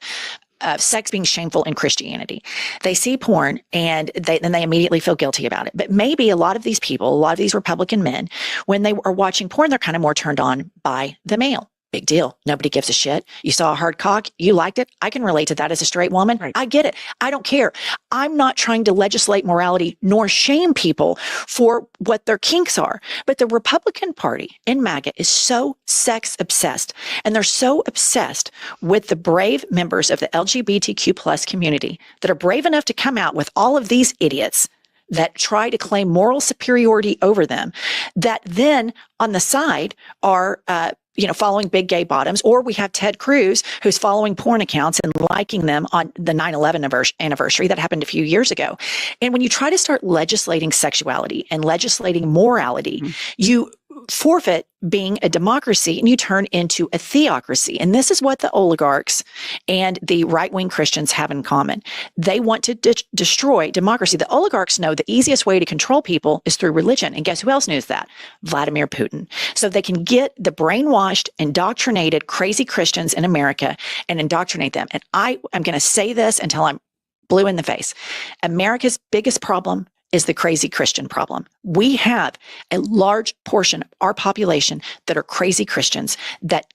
sex being shameful in Christianity. They see porn and then they immediately feel guilty about it. But maybe a lot of these people, a lot of these Republican men, when they are watching porn, they're kind of more turned on by the male. Big deal. Nobody gives a shit. You saw a hard cock. You liked it. I can relate to that as a straight woman. Right. I get it. I don't care. I'm not trying to legislate morality nor shame people for what their kinks are. But the Republican Party in MAGA is so sex obsessed. And they're so obsessed with the brave members of the LGBTQ plus community that are brave enough to come out with all of these idiots that try to claim moral superiority over them, that then on the side are, following big gay bottoms, or we have Ted Cruz who's following porn accounts and liking them on the 9/11 anniversary that happened a few years ago. And when you try to start legislating sexuality and legislating morality, you forfeit being a democracy and you turn into a theocracy. And this is what the oligarchs and the right-wing Christians have in common. They want to destroy democracy. The oligarchs know the easiest way to control people is through religion. And guess who else knows that? Vladimir Putin. So they can get the brainwashed, indoctrinated, crazy Christians in America and indoctrinate them. And I am going to say this until I'm blue in the face. America's biggest problem is the crazy Christian problem. We have a large portion of our population that are crazy Christians that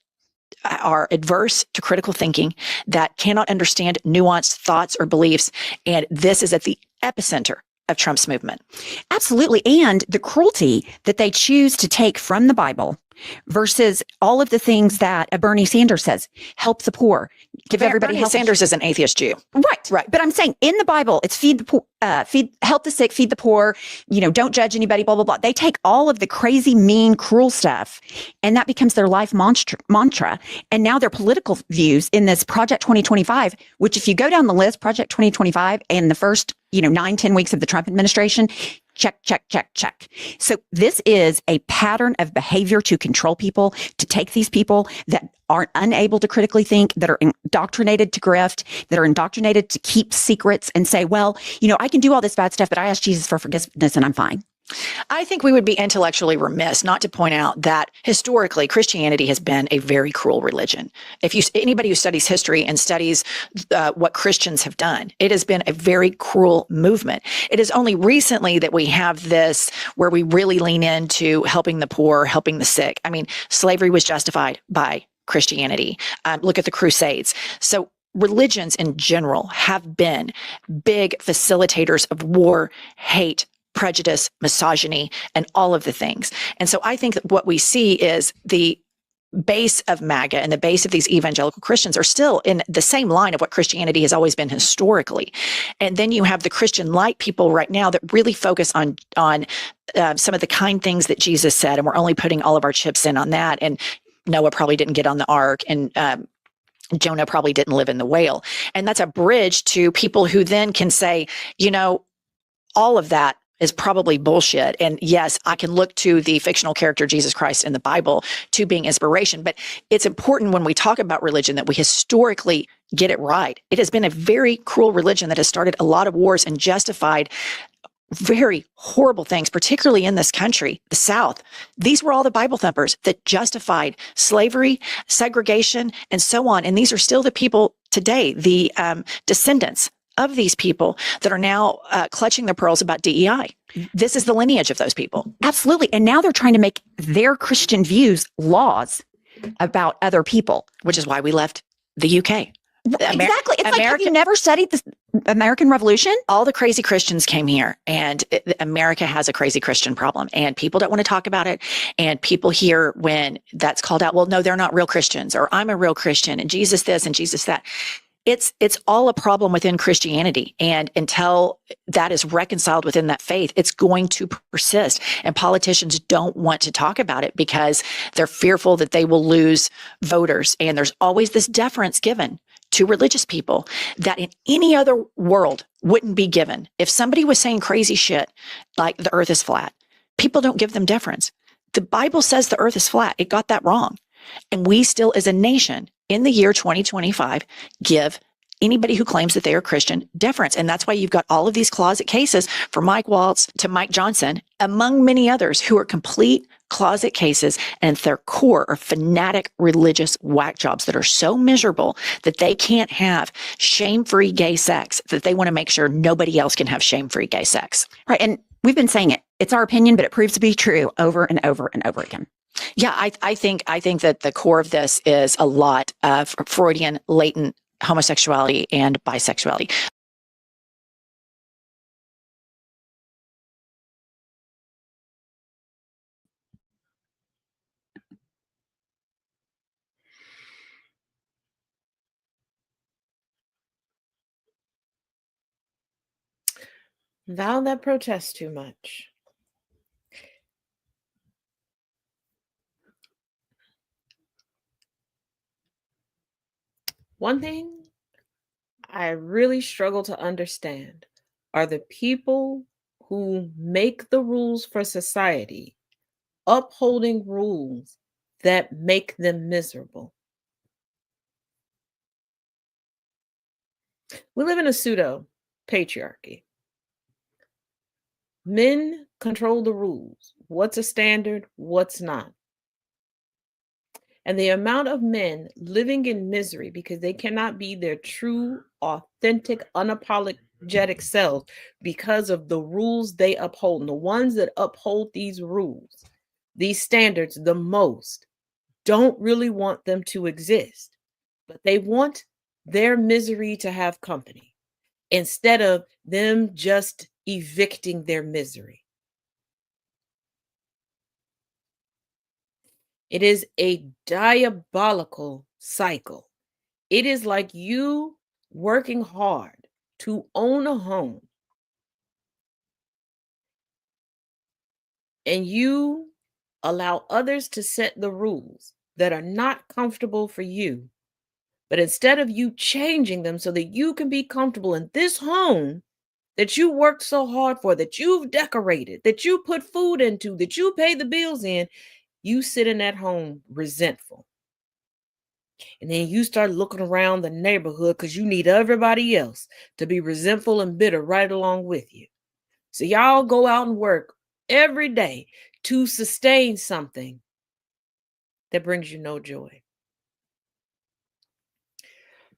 are adverse to critical thinking, that cannot understand nuanced thoughts or beliefs. And this is at the epicenter of Trump's movement. Absolutely. And the cruelty that they choose to take from the Bible versus all of the things that Bernie Sanders says, help the poor, give everybody Bernie health. Sanders is an atheist Jew. Right. But I'm saying in the Bible, it's feed the poor, help the sick, feed the poor, don't judge anybody, blah, blah, blah. They take all of the crazy, mean, cruel stuff, and that becomes their life mantra. And now their political views in this Project 2025, which if you go down the list, Project 2025 and the first, 9-10 weeks of the Trump administration, check, check, check, check. So this is a pattern of behavior to control people, to take these people that are unable to critically think, that are indoctrinated to grift, that are indoctrinated to keep secrets and say, well, I can do all this bad stuff, but I ask Jesus for forgiveness and I'm fine. I think we would be intellectually remiss not to point out that historically Christianity has been a very cruel religion. Anybody who studies history and studies what Christians have done, it has been a very cruel movement. It is only recently that we have this where we really lean into helping the poor, helping the sick. I mean, slavery was justified by Christianity. Look at the Crusades. So religions in general have been big facilitators of war, hate, prejudice, misogyny, and all of the things. And so I think that what we see is the base of MAGA and the base of these evangelical Christians are still in the same line of what Christianity has always been historically. And then you have the Christian light people right now that really focus on some of the kind things that Jesus said, and we're only putting all of our chips in on that. And Noah probably didn't get on the ark, and Jonah probably didn't live in the whale. And that's a bridge to people who then can say, all of that is probably bullshit. And yes, I can look to the fictional character Jesus Christ in the Bible to being inspiration. But it's important when we talk about religion that we historically get it right. It has been a very cruel religion that has started a lot of wars and justified very horrible things, particularly in this country, the South. These were all the Bible thumpers that justified slavery, segregation, and so on. And these are still the people today, the descendants of these people that are now clutching their pearls about DEI. This is the lineage of those people. Absolutely. And now they're trying to make their Christian views laws about other people. Which is why we left the UK. Exactly. It's like, have you never studied the American Revolution? All the crazy Christians came here, and America has a crazy Christian problem, and people don't want to talk about it. And people hear when that's called out, well, no, they're not real Christians, or I'm a real Christian, and Jesus this and Jesus that. It's all a problem within Christianity. And until that is reconciled within that faith, it's going to persist. And politicians don't want to talk about it because they're fearful that they will lose voters. And there's always this deference given to religious people that in any other world wouldn't be given. If somebody was saying crazy shit like the earth is flat, people don't give them deference. The Bible says the earth is flat. It got that wrong. And we still, as a nation, in the year 2025, give anybody who claims that they are Christian deference. And that's why you've got all of these closet cases from Mike Waltz to Mike Johnson, among many others who are complete closet cases, and at their core are fanatic religious whack jobs that are so miserable that they can't have shame-free gay sex, that they want to make sure nobody else can have shame-free gay sex. Right. And we've been saying it. It's our opinion, but it proves to be true over and over and over again. Yeah, I think that the core of this is a lot of Freudian latent homosexuality and bisexuality. Thou that protest too much. One thing I really struggle to understand are the people who make the rules for society, upholding rules that make them miserable. We live in a pseudo patriarchy. Men control the rules. What's a standard? What's not? And the amount of men living in misery because they cannot be their true, authentic, unapologetic selves because of the rules they uphold. And the ones that uphold these rules, these standards the most, don't really want them to exist, but they want their misery to have company instead of them just evicting their misery. It is a diabolical cycle. It is like you working hard to own a home and you allow others to set the rules that are not comfortable for you. But instead of you changing them so that you can be comfortable in this home that you worked so hard for, that you've decorated, that you put food into, that you pay the bills in, you sit in that home resentful. And then you start looking around the neighborhood because you need everybody else to be resentful and bitter right along with you. So y'all go out and work every day to sustain something that brings you no joy.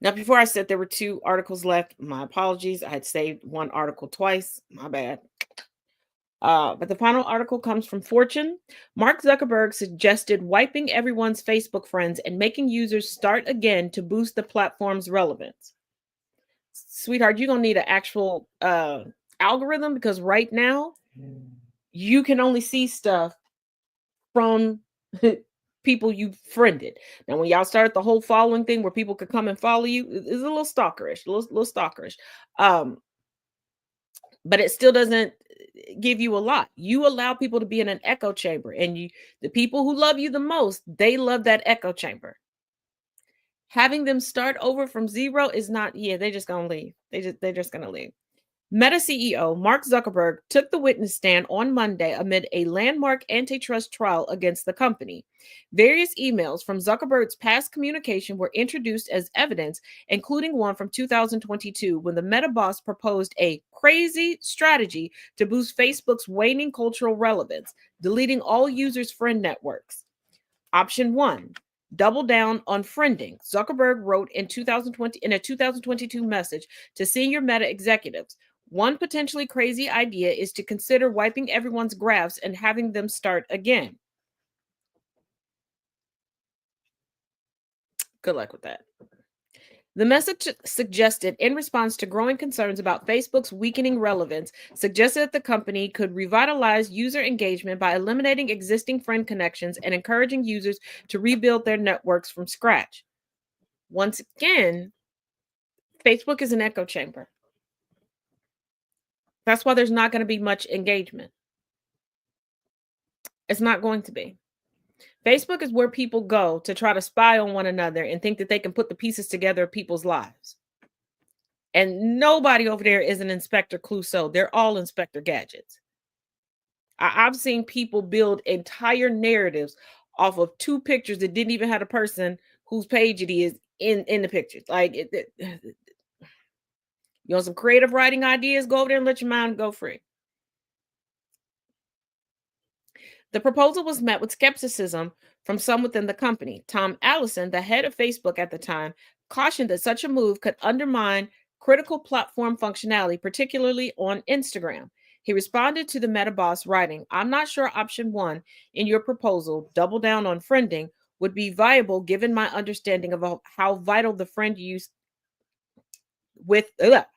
Now, before I said there were 2 articles left, my apologies. I had saved one article twice. My bad. But the final article comes from Fortune. Mark Zuckerberg suggested wiping everyone's Facebook friends and making users start again to boost the platform's relevance. Sweetheart, you're going to need an actual algorithm because right now you can only see stuff from people you friended. Now, when y'all started the whole following thing where people could come and follow you, it's a little stalkerish, a little stalkerish. But it still doesn't give you a lot. You allow people to be in an echo chamber, and the people who love you the most, they love that echo chamber. Having them start over from zero is not, they're just gonna leave. They're just gonna leave. Meta CEO Mark Zuckerberg took the witness stand on Monday amid a landmark antitrust trial against the company. Various emails from Zuckerberg's past communication were introduced as evidence, including one from 2022 when the Meta boss proposed a crazy strategy to boost Facebook's waning cultural relevance, deleting all users' friend networks. Option 1. Double down on friending. Zuckerberg wrote in a 2022 message to senior Meta executives. One potentially crazy idea is to consider wiping everyone's graphs and having them start again. Good luck with that. The message suggested, in response to growing concerns about Facebook's weakening relevance, suggested that the company could revitalize user engagement by eliminating existing friend connections and encouraging users to rebuild their networks from scratch. Once again, Facebook is an echo chamber. That's why there's not going to be much engagement. It's not going to be. Facebook is where people go to try to spy on one another and think that they can put the pieces together of people's lives. And nobody over there is an Inspector Clouseau. They're all Inspector Gadgets. I've seen people build entire narratives off of two pictures that didn't even have a person whose page it is in the pictures. Like, you want some creative writing ideas? Go over there and let your mind go free. The proposal was met with skepticism from some within the company. Tom Allison, the head of Facebook at the time, cautioned that such a move could undermine critical platform functionality, particularly on Instagram. He responded to the Meta boss, writing, "I'm not sure option one in your proposal, double down on friending, would be viable given my understanding of how vital the friend use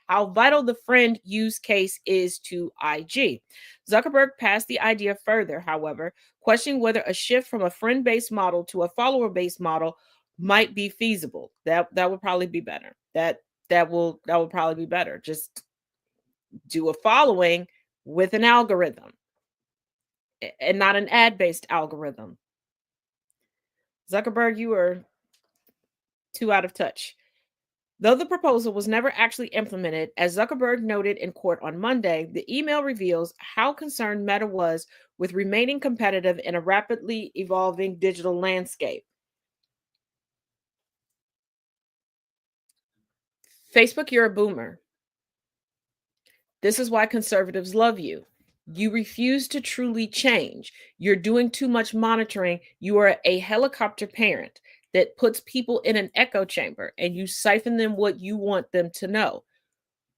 how vital the friend use case is to IG." Zuckerberg passed the idea further, however, questioning whether a shift from a friend-based model to a follower-based model might be feasible. That would probably be better. That will probably be better. Just do a following with an algorithm and not an ad-based algorithm. Zuckerberg, you are too out of touch. Though the proposal was never actually implemented, as Zuckerberg noted in court on Monday, the email reveals how concerned Meta was with remaining competitive in a rapidly evolving digital landscape. Facebook, you're a boomer. This is why conservatives love you. You refuse to truly change. You're doing too much monitoring. You are a helicopter parent that puts people in an echo chamber and you siphon them what you want them to know.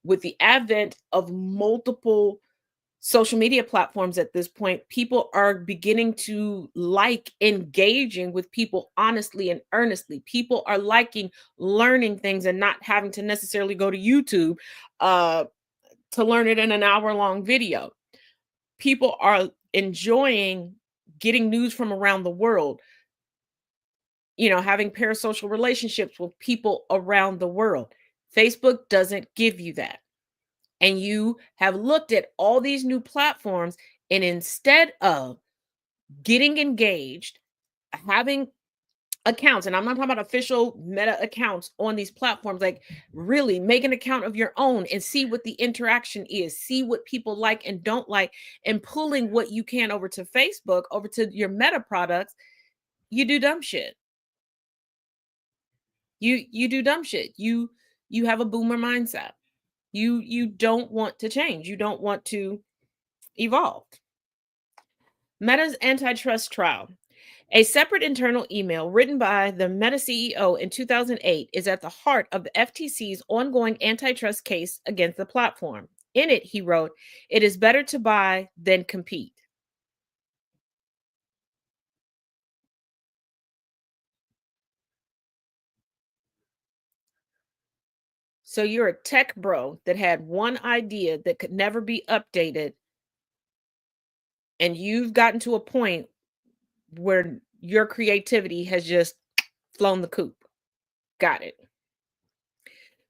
With the advent of multiple social media platforms at this point, people are beginning to like engaging with people honestly and earnestly. People are liking learning things and not having to necessarily go to YouTube to learn it in an hour-long video. People are enjoying getting news from around the world, having parasocial relationships with people around the world. Facebook doesn't give you that. And you have looked at all these new platforms, and instead of getting engaged, having accounts, and I'm not talking about official Meta accounts on these platforms, like really make an account of your own and see what the interaction is, see what people like and don't like, and pulling what you can over to Facebook, over to your Meta products, you do dumb shit. You do dumb shit. You have a boomer mindset. You don't want to change. You don't want to evolve. Meta's antitrust trial. A separate internal email written by the Meta CEO in 2008 is at the heart of the FTC's ongoing antitrust case against the platform. In it, he wrote, "It is better to buy than compete." So you're a tech bro that had one idea that could never be updated, and you've gotten to a point where your creativity has just flown the coop. Got it.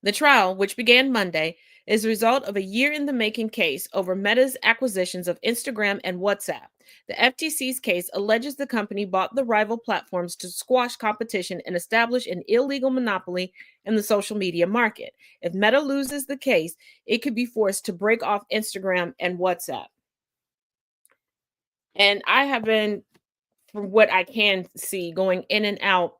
The trial, which began Monday, is a result of a year in the making case over Meta's acquisitions of Instagram and WhatsApp. The FTC's case alleges the company bought the rival platforms to squash competition and establish an illegal monopoly in the social media market. If Meta loses the case, it could be forced to break off Instagram and WhatsApp. And I have been, from what I can see, going in and out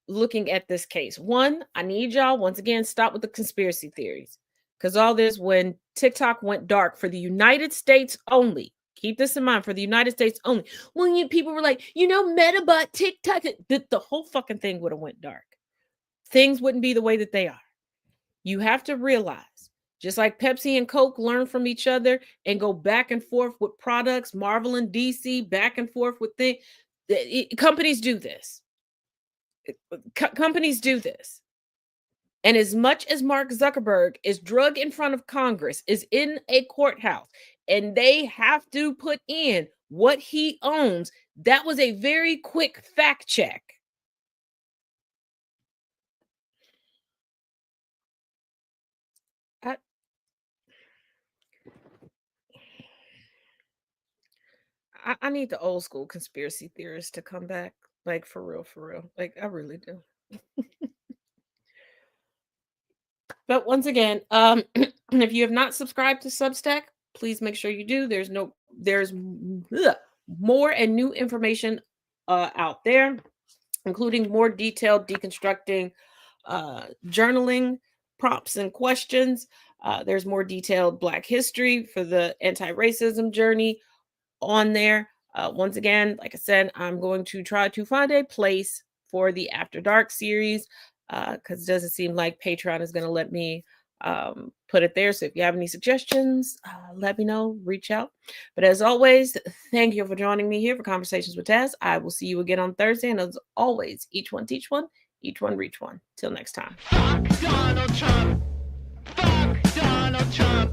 looking at this case. One, I need y'all, once again, stop with the conspiracy theories. Because all this, when TikTok went dark for the United States only, keep this in mind, for the United States only. When people were like, Meta bought TikTok, the whole fucking thing would have went dark. Things wouldn't be the way that they are. You have to realize, just like Pepsi and Coke learn from each other and go back and forth with products, Marvel and DC back and forth with things, companies do this. Companies do this. And as much as Mark Zuckerberg is drug in front of Congress, is in a courthouse, and they have to put in what he owns, that was a very quick fact check. I need the old school conspiracy theorists to come back. Like for real, for real. Like I really do. But once again, if you have not subscribed to Substack, please make sure you do. There's more and new information out there, including more detailed deconstructing journaling prompts and questions. There's more detailed Black history for the anti-racism journey on there. Once again, like I said, I'm going to try to find a place for the After Dark series because it doesn't seem like Patreon is going to let me put it there. So if you have any suggestions, let me know, reach out. But as always, thank you for joining me here for Conversations with Taz. I will see you again on Thursday. And as always, each one teach one, each one reach one. Till next time. Fuck Donald Trump. Fuck Donald Trump.